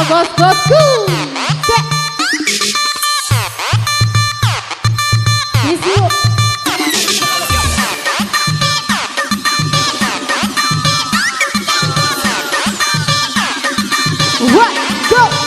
bos-bosku. Isu. One, go.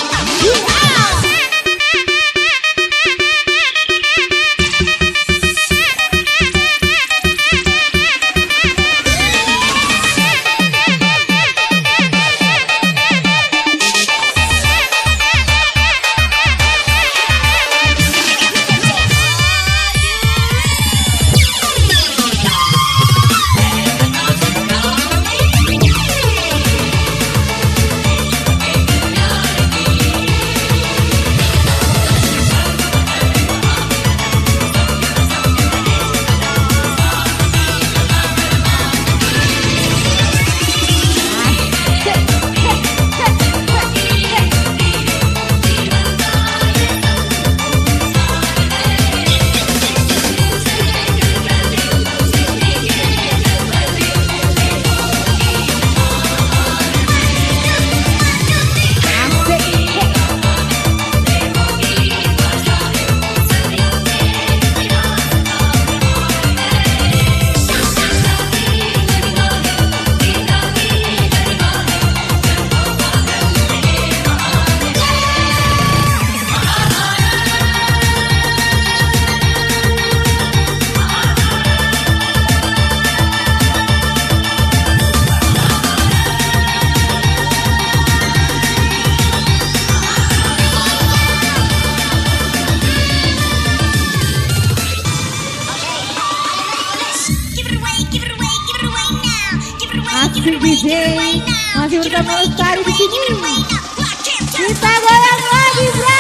Asik DJ, masih bersama Lestari di sini. Kita goyang lagi, bro.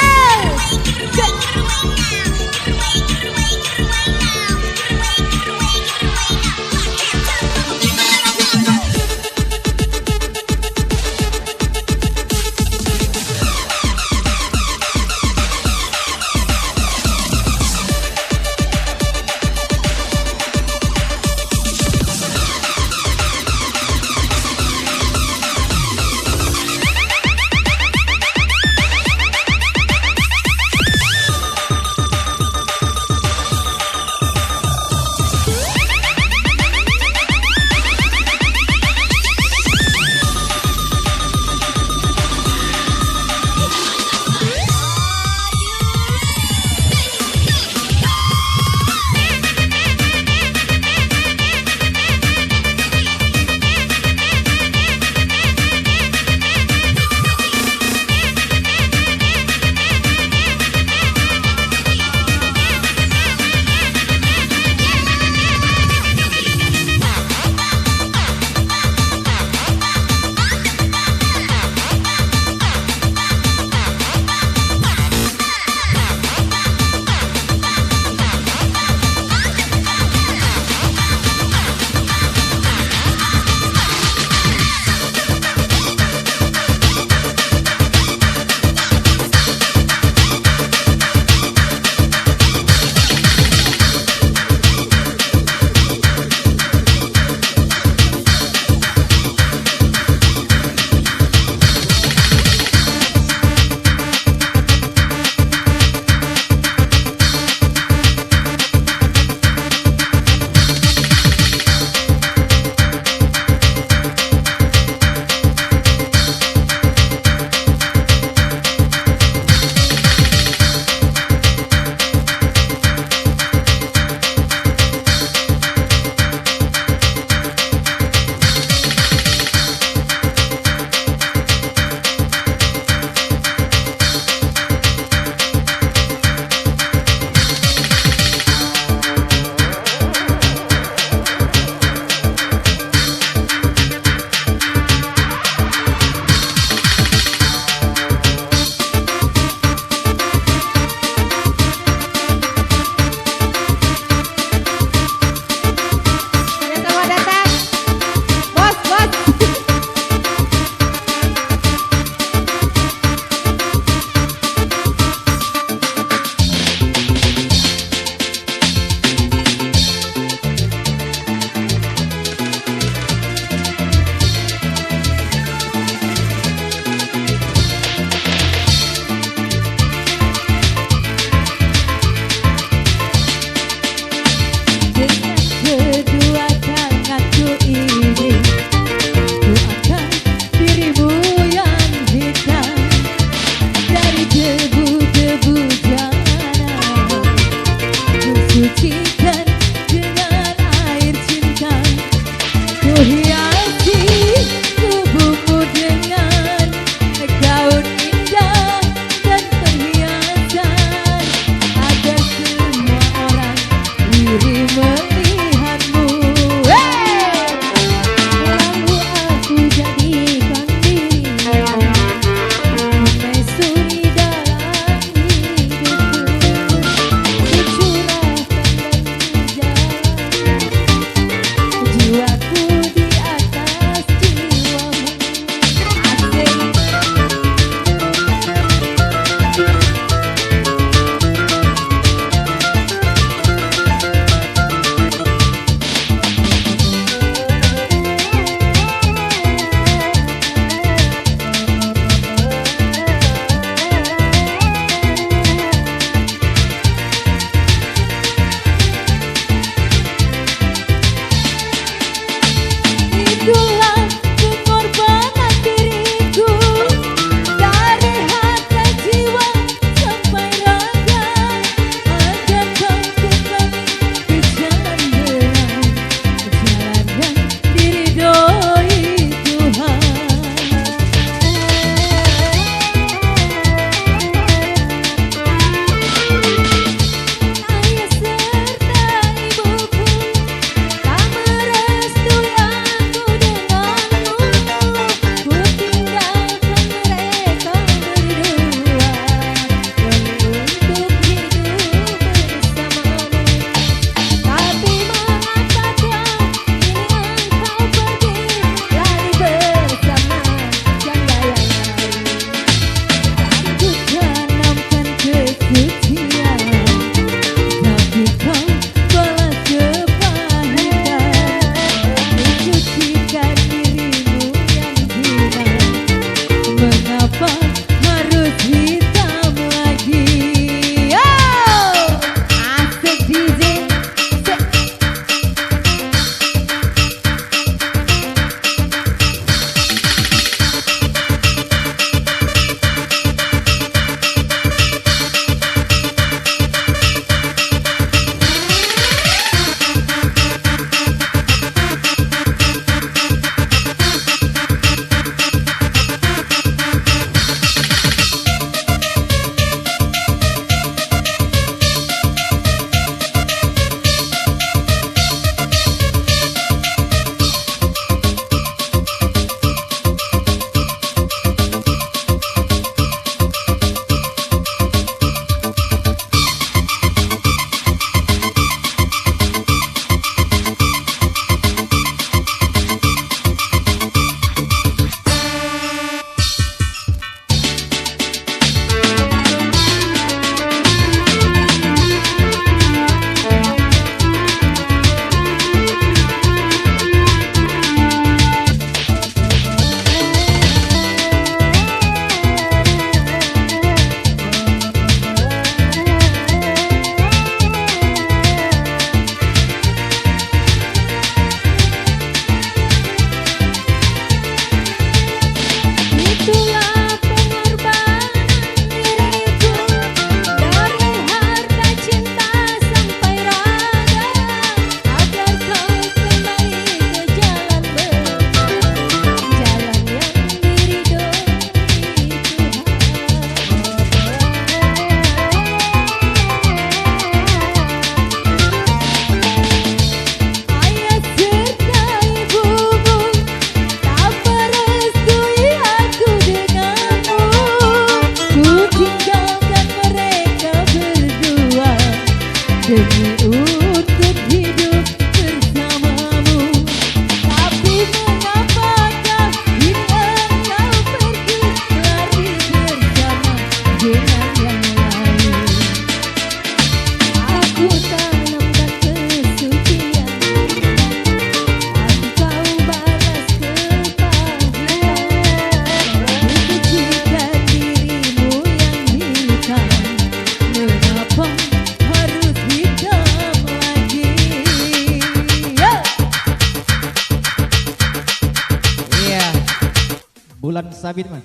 Sabit man.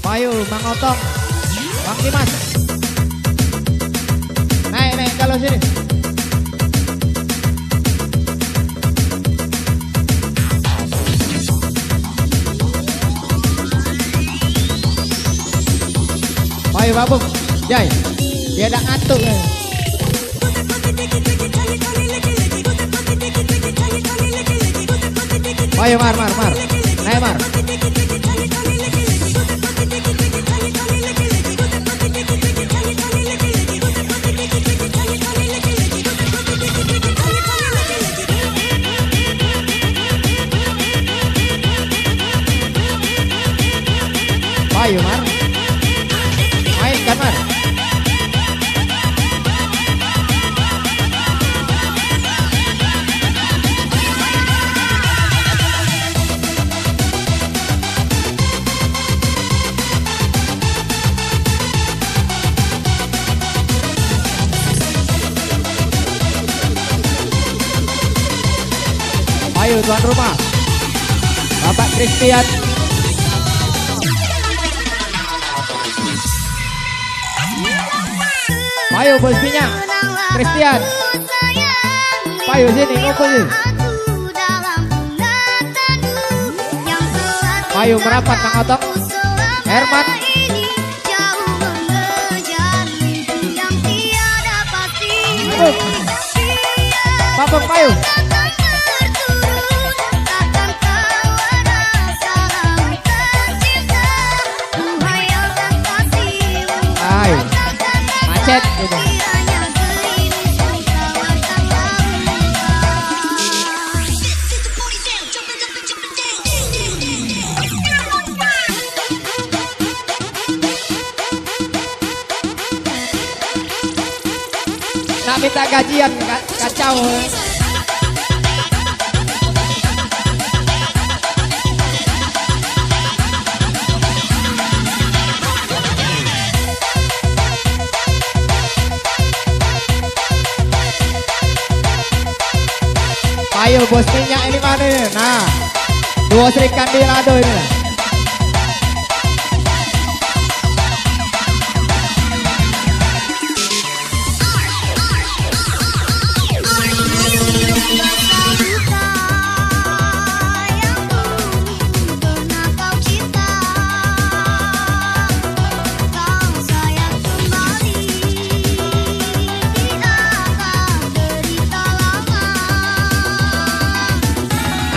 Payu Mang Otong, Bang Dimas. Naik kalau sini. Payu Babung, Jai. Dia dah ngantuk. Payu Mar. Naik Mar. Payu Mar. Mainkan Mar. Ayo tuan rumah, Bapak Christian. Ayo bos minyak, Christian. Ayo sini ngumpul sini. Ayo merapat Kang Otong, Herman. Aduh, Babung Payu. Macet gitu. Nak minta gajian kacau. Ayo bos minyak ini mana ini? Nah, dua serikan di Rado ini.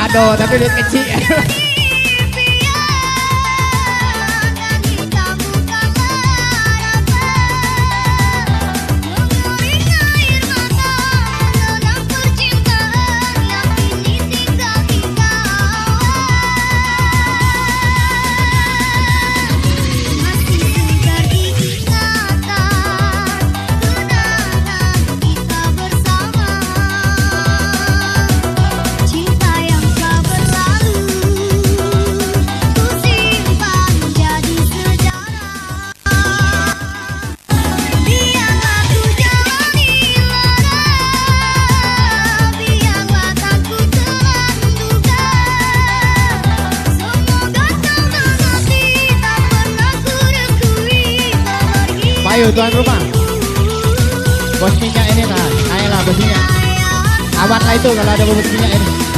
Aduh, tapi lihat kecil. Ayo tuan rumah, bos minyak ini nah, naiklah bos minyak. Awat lah itu kalau ada bos minyak ini.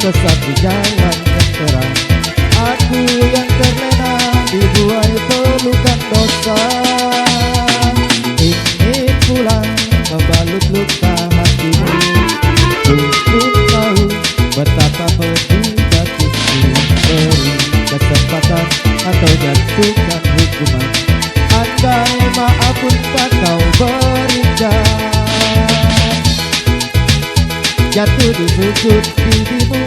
sesat di jalan yang terang. Aku yang terlena dibuai pelukan dosa, ingin pulang membalut luka hatimu. Ku tahu betapa pedih batisku, beri kesempatan atau jatuhkan hukuman. Andai maaf pun tak kau berikan, jatuh di sudut gigimu,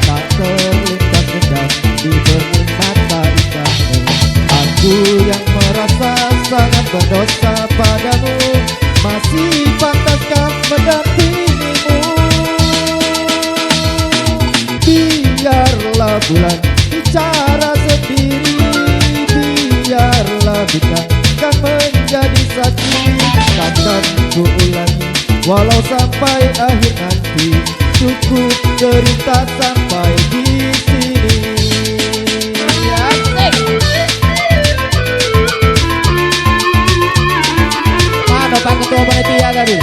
tak terlintas dendam di bening mata indahmu. Aku yang merasa sangat berdosa padamu, masih pantaskah mendampingimu? Biarlah bulan bicara sendiri, biarlah bintang kan menjadi saksi. Takkan ku ulangi walau sampai akhir nanti, cukup cerita sampai di sini. Asik. Mana Pak Ketua Panitia tadi?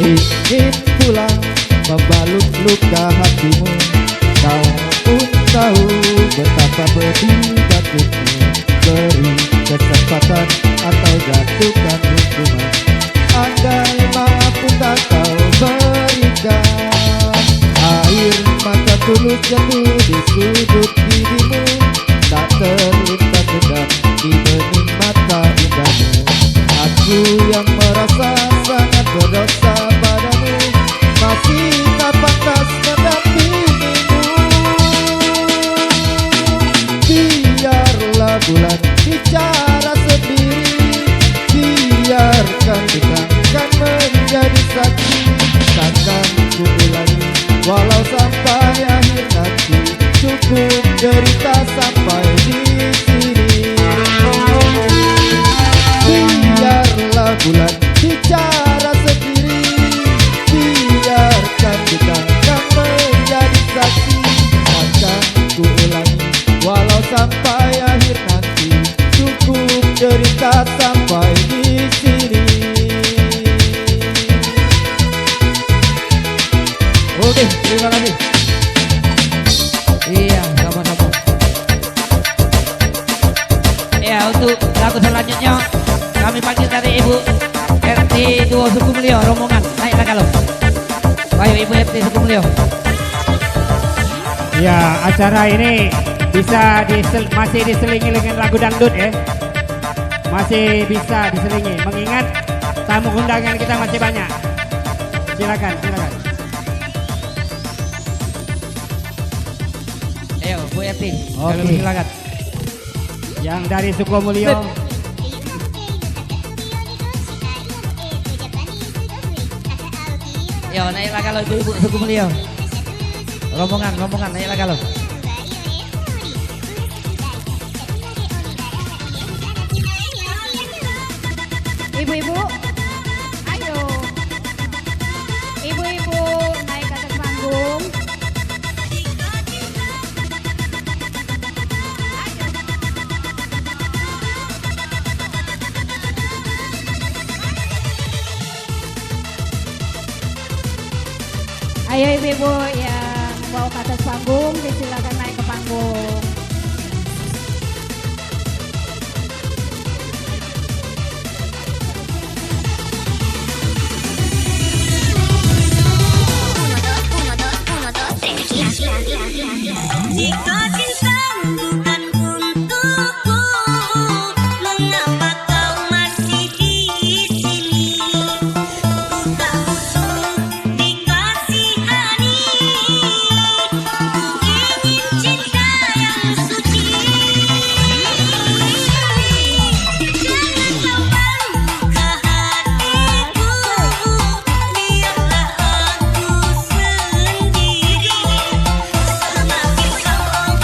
Ingin pulang membalut luka hatimu, kau pun tahu betapa pedih batismu. Beri kesempatan atau jatuhkan hukuman. Andai maaf pun tak kau berikan, air mata tulus jatuh di sudut gigimu, tak terlintas dendam di bening mata indahmu. Aku yang merasa sangat berdosa padamu, masih tak pantas mendampingimu. Biarlah bulan bicara sendiri, biarkan bintang kan menjadi saksi. Takkan ku ulangi walau sampai akhir nanti, cukup cerita sampai di sini. Biarlah bulan bicara sendiri, biarkan bintang kan menjadi saksi. Takkan ku ulangi walau sampai akhir nanti, cukup cerita sampai di sini. Oke, terima kasih. Iya, sama-sama. Ya, untuk lagu selanjutnya kami panggil dari Ibu RT Duo Suku Mulyo rombongan. Naiklah kalau. Ayo Ibu RT Suku Mulyo. Ya, acara ini bisa masih diselingi dengan lagu dangdut ya. Masih bisa diselingi, mengingat tamu undangan kita masih banyak. Silakan, silakan. Ayo Bu RT, Oke. silakan. Yang dari Suku Mulyo. Yo, naiklah kalau Ibu Suku Mulyo. Rombongan, naiklah kalau. Ibu-ibu, ayo. Ibu-ibu naik ke atas panggung. Ayo ibu-ibu yang mau ke atas panggung, silakan naik ke panggung. Jika cintamu bukan untukku, mengapa kau masih di sini? Ku tak butuh dikasihani, ku ingin cinta yang suci. Jangan coba buka hatiku, biarlah aku sendiri. Semakin kau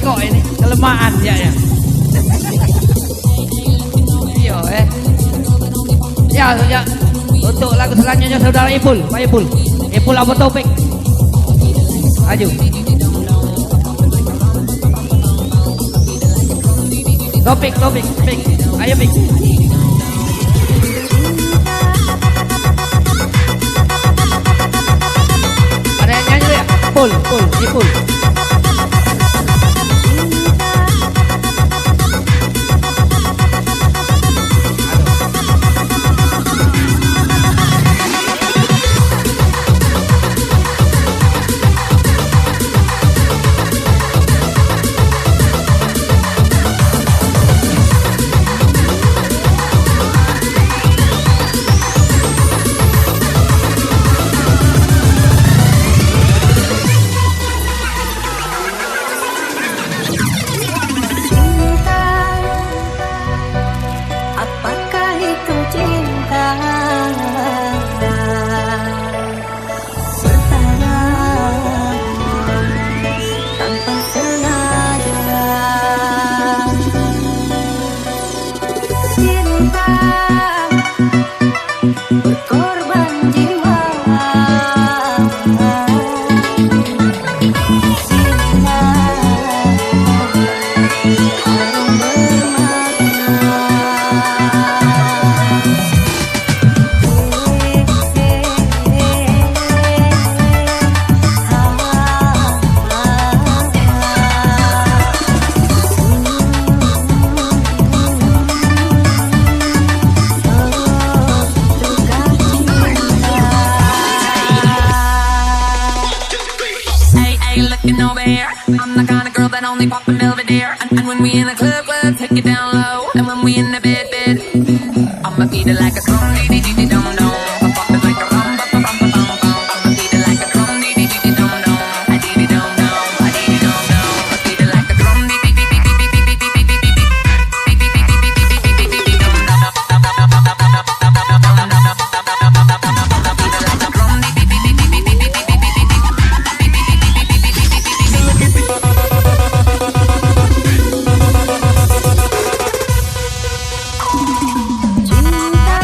bengkok ini, kelemahan ya ya. Iya Ya, ya. Untuk lagu selanjutnya saudara Ipul, Pak Ipul. Ipul apa topik? Maju. Topik. Ayo Pik. Ada yang nyanyi ya? Ipul. Apakah itu cinta setara tanpa sengaja? Cinta berkorban jiwa. Cinta harum bermakna. Hey, looking over here. I'm the kind of girl that only pop in Belvedere. And when we in the club, take it down low. And when we in the bed, I'ma beat it like a drum, dee dee dee dum dum. I pop it like a rum, bum bum bum bum bum. I'ma beat it like a drum, dee dee dee dum dum. I dee dee dum dum, I dee dee dum dum. I beat it like a drum, dee dee dee dee dee dee dee dee dee dee dee dee dum dum. Cinta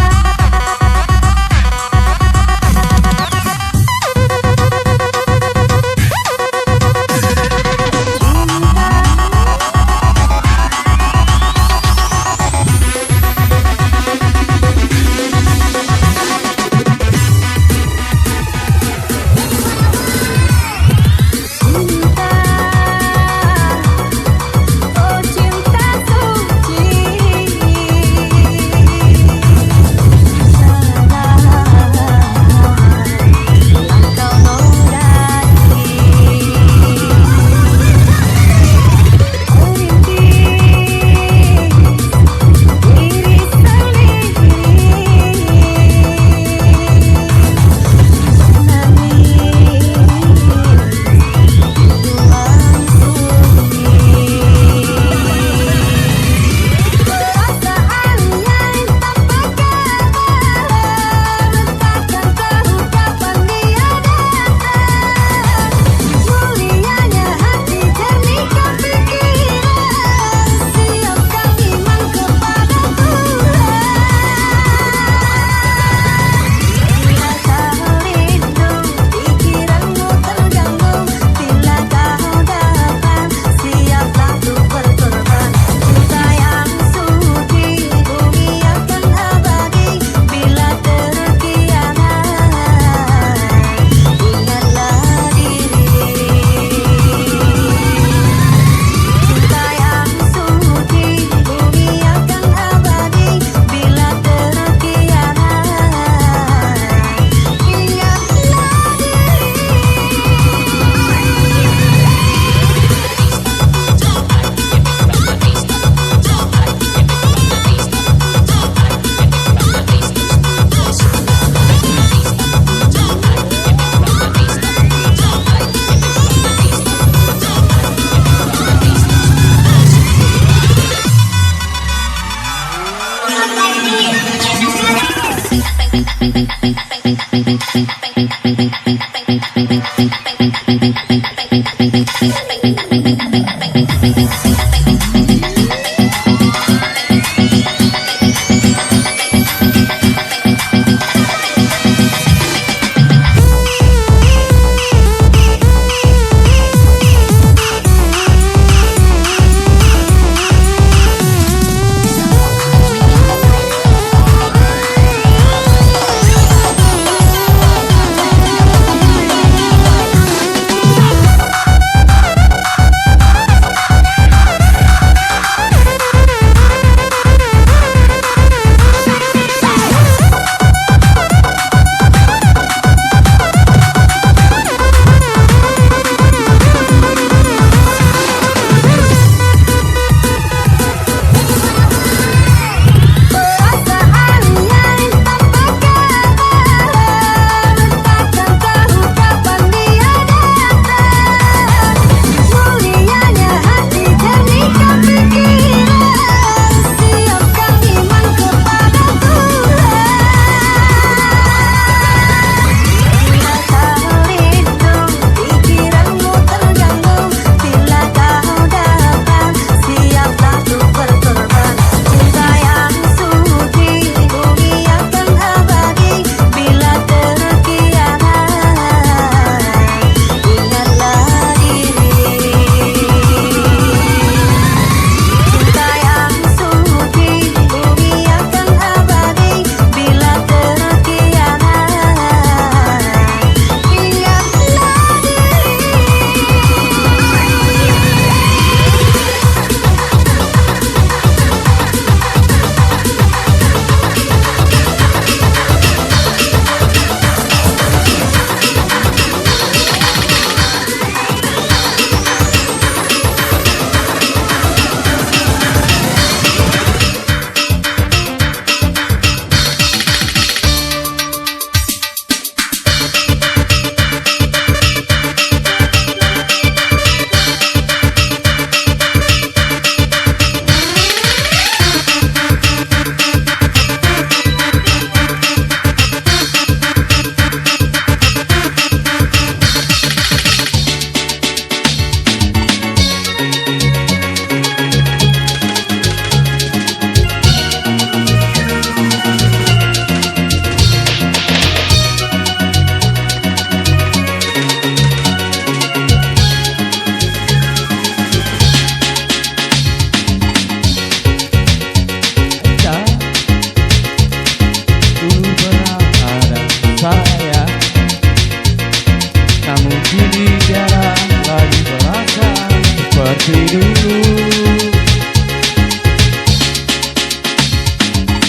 seperti dulu.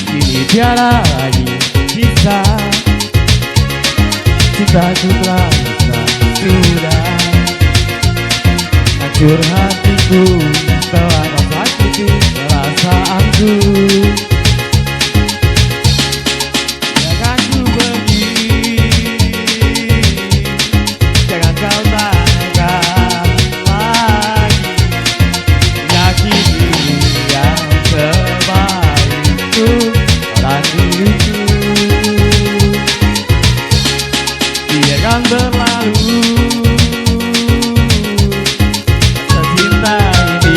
Kini tiada lagi bisa, cintaku telah sudah hancur hatiku, telah kau sakiti perasaanku. Jangan ku pergi, jangan kau tanyakan lagi, menyakiti yang terbaik untuk orang diriku. Biarkan berlalu rasa cinta ini.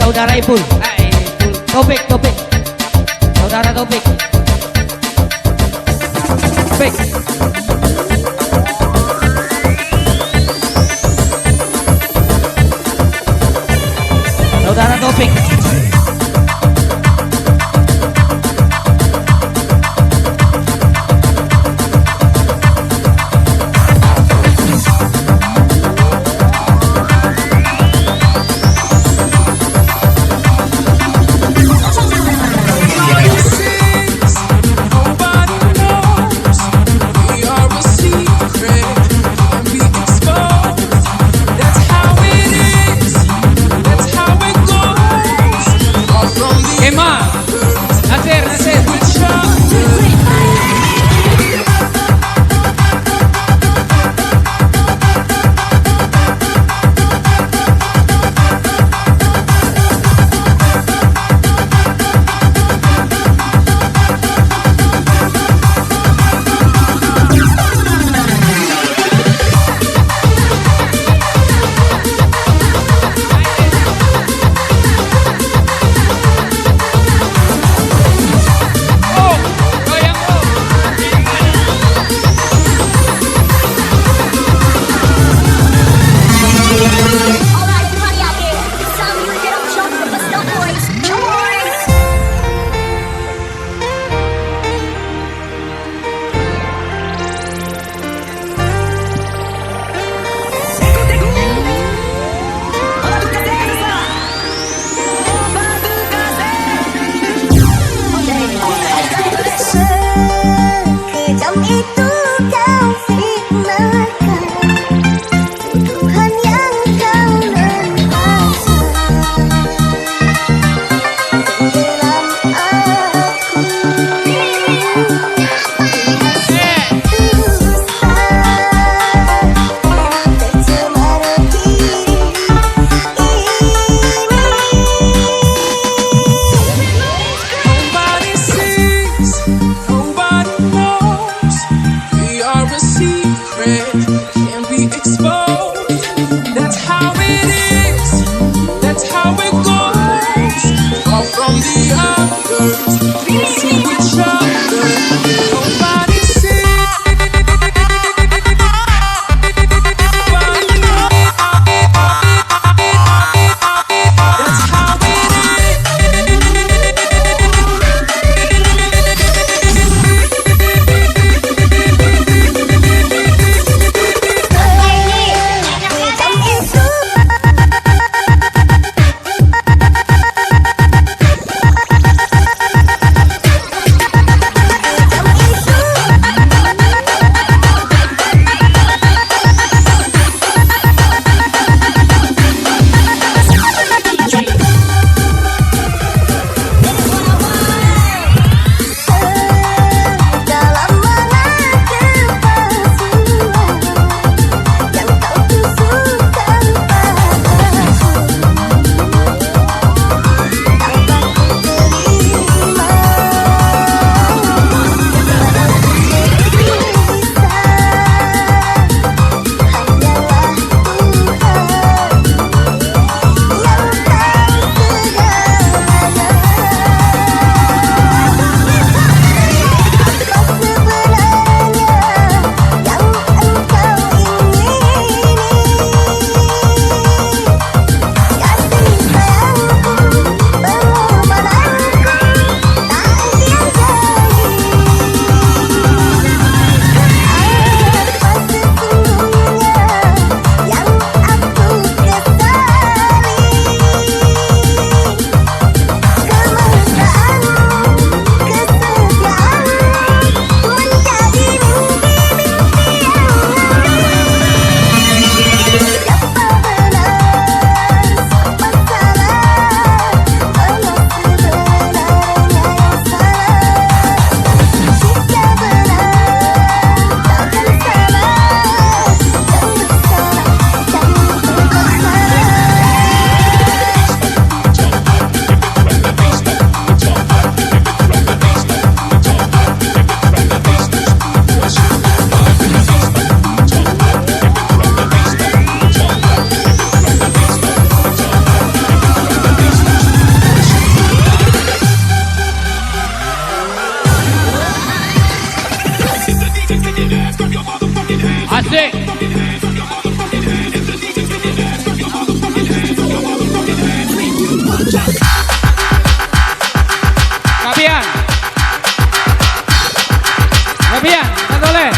saudara Ipul. Topik. Saudara Topik. Topik. Saudara Topik. Sekejam itu kau fitnahkan Tuhan yang kau lempasa Tenggelam aku tercemar diri Nobody sees, nobody knows. We are a secret, can't be exposed. That's how it is, that's how it goes. All from the others, we see each other. Nobody sees, nobody knows. That's how it is. Fabian, satu oleh.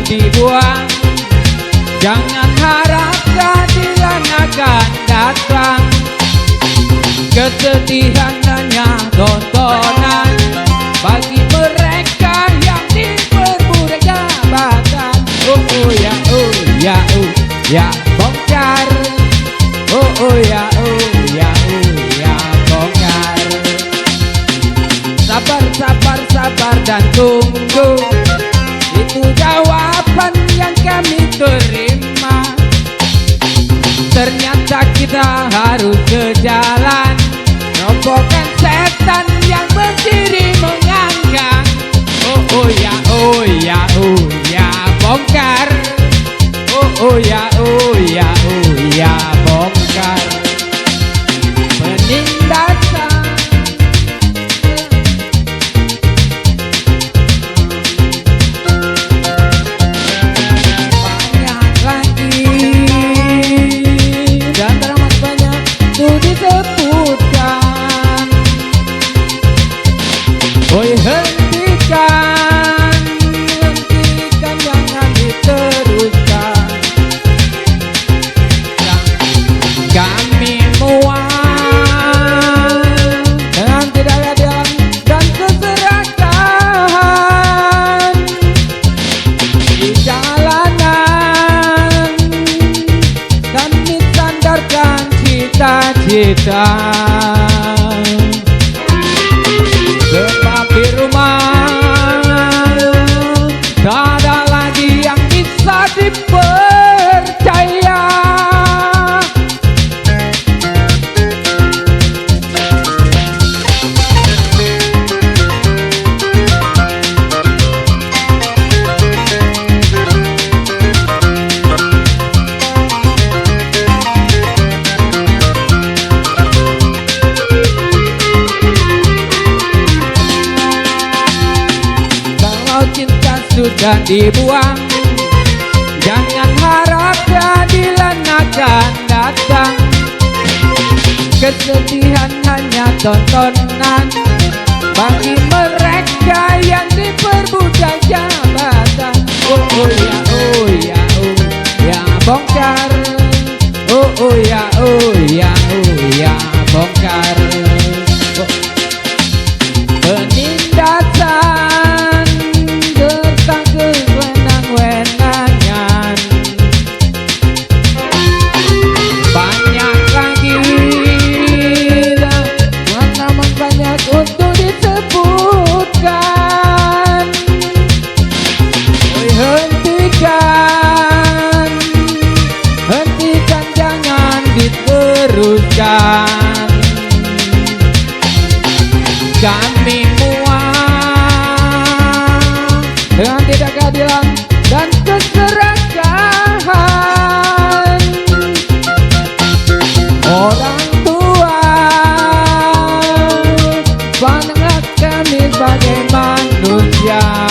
dibuang. Jangan harap keadilan akan datang. Kesedihan hanya tontonan bagi mereka yang diperbudak jabatan. Oh ya, oh ya, oh ya, bongkar. Oh ya, oh ya, oh ya, bongkar. Sabar, sabar, sabar dan tunggu. Itu jawaban yang kami terima. Ternyata kita harus ke jalan, robohkan setan yang berdiri mengangkang. Oh ya, oh ya, oh ya, bongkar. Oh ya, oh ya, oh ya, bongkar. Penindasan banyak lagi dan teramat banyak tuh disebutkan. Oi hentikan, hentikan, jangan diteruskan. Kami muak dengan tidak adil dan keserakahan di jalanan. Kami sandarkan cita-cita. Sebab di rumah tak ada lagi yang bisa dipercaya. dan dibuang. Jangan harap keadilan akan datang. Kesedihan hanya tontonan bagi mereka yang diperbudak jabatan. Oh ya, oh ya, oh ya, bongkar. Oh ya, oh ya, oh ya, bongkar. Penindasan serta kewenang-wenangan banyak lagi, namun banyak untuk disebutkan. Oi, hentikan, jangan diteruskan. Kami muak dengan tidak keadilan dan keserakahan. Orang tua, pandanglah kami sebagai manusia.